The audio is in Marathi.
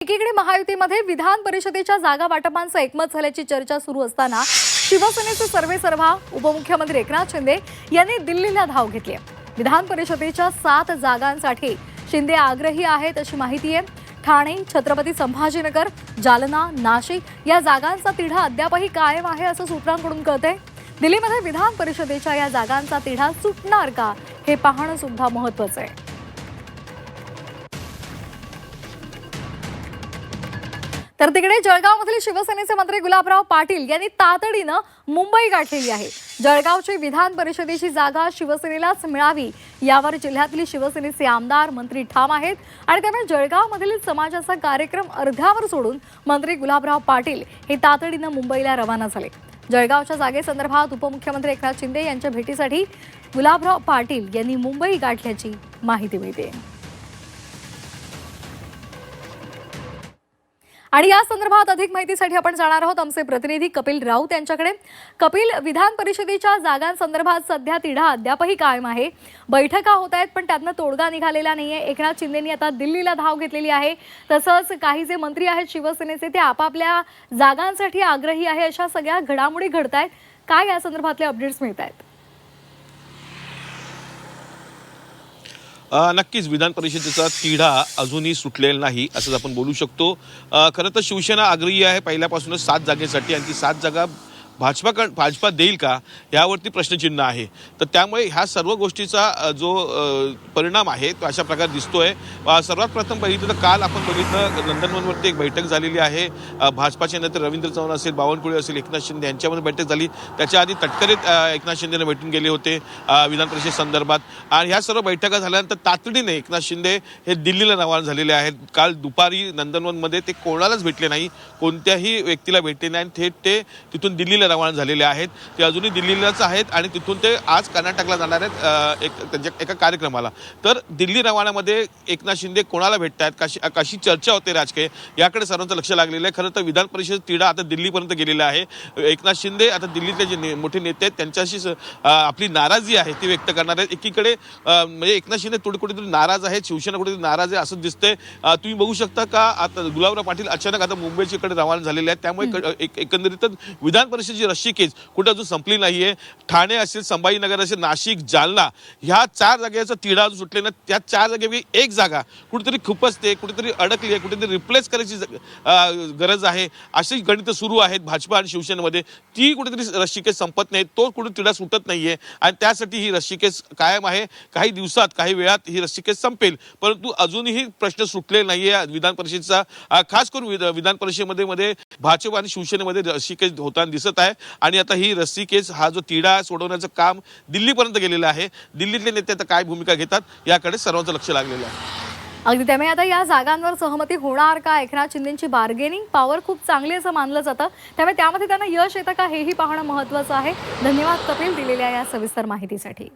एकीकडे महायुतीमध्ये विधान परिषदेच्या जागा वाटपांचं एकमत झाल्याची चर्चा सुरू असताना शिवसेनेचे सर्वेसर्वा उपमुख्यमंत्री एकनाथ शिंदे यांनी दिल्लीला धाव घेतली आहे। विधान परिषदेच्या 7 जागांसाठी शिंदे आग्रही आहेत अशी माहिती आहे। ठाणे, छत्रपती संभाजीनगर, जालना, नाशिक या जागांचा तिढा अद्यापही कायम आहे असं सूत्रांकडून कळतंय। दिल्लीमध्ये विधान परिषदेच्या या जागांचा तिढा सुटणार का हे पाहणं सुद्धा महत्त्वाचं आहे। तर तिकडे जळगावमधील शिवसेनेचे मंत्री गुलाबराव पाटील यांनी तातडीनं मुंबई गाठलेली आहे। जळगावची विधान परिषदेची जागा शिवसेनेलाच मिळावी यावर जिल्ह्यातील शिवसेनेचे आमदार मंत्री ठाम आहेत आणि त्यामुळे जळगावमधील समाजाचा कार्यक्रम अर्ध्यावर सोडून मंत्री गुलाबराव पाटील हे तातडीनं मुंबईला रवाना झाले। जळगावच्या जागेसंदर्भात उपमुख्यमंत्री एकनाथ शिंदे यांच्या भेटीसाठी गुलाबराव पाटील यांनी मुंबई गाठल्याची माहिती मिळते। आणि या संदर्भात अधिक माहितीसाठी आपण जाणार आहोत आमचे प्रतिनिधी कपिल राऊत यांच्याकडे। कपिल, विधान परिषदेच्या जागांसंदर्भात सध्या तिढा अद्यापही कायम आहे। बैठका होत आहेत पण त्यातनं तोडगा निघालेला नाहीये। एकनाथ शिंदेंनी आता दिल्लीला धाव घेतलेली आहे। तसंच काही जे मंत्री आहेत शिवसेनेचे ते आपापल्या जागांसाठी आग्रही आहे। अशा सगळ्या घडामोडी घडतायत। काय या संदर्भातले अपडेट्स मिळत आहेत? नक्कीच विधान परिषदेचा तिढा अजूनही सुटलेला नाही असं आपण बोलू शकतो। खरं तर शिवसेना आग्रही आहे पहिल्यापासूनच 7 जागेसाठी आणि ती 7 जागा भाजपा देईल का यावरती प्रश्नचिन्ह आहे। तर त्यामुळे ह्या सर्व गोष्टीचा जो परिणाम आहे तो अशा प्रकारे दिसतोय। सर्वात प्रथम बघितलं तर काल आपण बघितलं लंडनवरती एक बैठक झालेली आहे। भाजपाचे नेते रवींद्र चव्हाण असेल, बावनकुळे असेल, एकनाथ शिंदे यांच्यामध्ये बैठक झाली। त्याच्या आधी तटकरेत एकनाथ शिंदेने भेटून गेले होते विधान परिषद संदर्भात आणि ह्या सर्व बैठका झाल्यानंतर तातडीने एकनाथ शिंदे हे दिल्लीला रवाना झालेले आहेत। काल दुपारी नंदनवनमध्ये ते कोणालाच भेटले नाही, कोणत्याही व्यक्तीला भेटले नाही, थेट ते तिथून दिल्लीला रवाना झालेले आहेत। ते अजूनही दिल्लीलाच आहेत आणि तिथून ते आज कर्नाटकला जाणार आहेत त्यांच्या एका कार्यक्रमाला। तर दिल्ली रवानामध्ये एकनाथ शिंदे कोणाला भेटतात, कशी चर्चा होते राजकीय याकडे सर्वांचं लक्ष लागलेलं आहे। खरं तर विधान परिषद तिढा आता दिल्लीपर्यंत गेलेला आहे। एकनाथ शिंदे आता दिल्लीतले जे मोठे नेते आहेत त्यांच्याशी आपली नाराजी आहे ती व्यक्त करणार आहेत। एकीकडे म्हणजे एकनाथ शिंदे कुठेतरी नाराज आहेत, शिवसेना कुठेतरी नाराज आहे असं दिसतंय। तुम्ही बघू शकता का आता गुलाबराव पाटील अचानक आता मुंबईकडे रवाना झालेले आहेत। त्यामुळे एकंदरीतच विधान परिषद रशी केस कुठे अजून संपली नाहीये। ठाणे असेल, संभाजीनगर असेल, नाशिक, जालना ह्या 4 जागेचा तिढा अजून सुटले ना। त्या 4 जागेपैकी एक जागा कुठेतरी खुपसते, कुठेतरी अडकली आहे, कुठेतरी रिप्लेस करायची गरज आहे अशी गणितं सुरू आहेत भाजपा आणि शिवसेनेमध्ये। ती कुठेतरी रस्सीकेस संपत नाही, तो कुठे तिढा सुटत नाहीये आणि त्यासाठी ही रस्सीकेस कायम आहे। काही दिवसात, काही वेळात ही रस्सीकेस संपेल, परंतु अजूनही प्रश्न सुटले नाहीये विधान परिषदेचा। खास करून विधान परिषदेमध्ये भाजप आणि शिवसेनेमध्ये रस्सीकेस होताना दिसत आहे आणि आता ही रस्सीकेस हा जो तिढा सोडवण्याचं काम दिल्लीपर्यंत गेलेलं आहे। दिल्लीतले नेते आता काय भूमिका घेतात याकडे सर्वांचं लक्ष लागलेलं आहे। अगदी त्यामुळे आता या जागांवर सहमती होणार का? एकनाथ शिंदेंची बार्गेनिंग पॉवर खूप चांगली असं मानलं जातं, त्यामुळे त्यामध्ये त्यांना यश येतं का हेही पाहणं महत्त्वाचं आहे। धन्यवाद कपिल दिलेल्या या सविस्तर माहितीसाठी।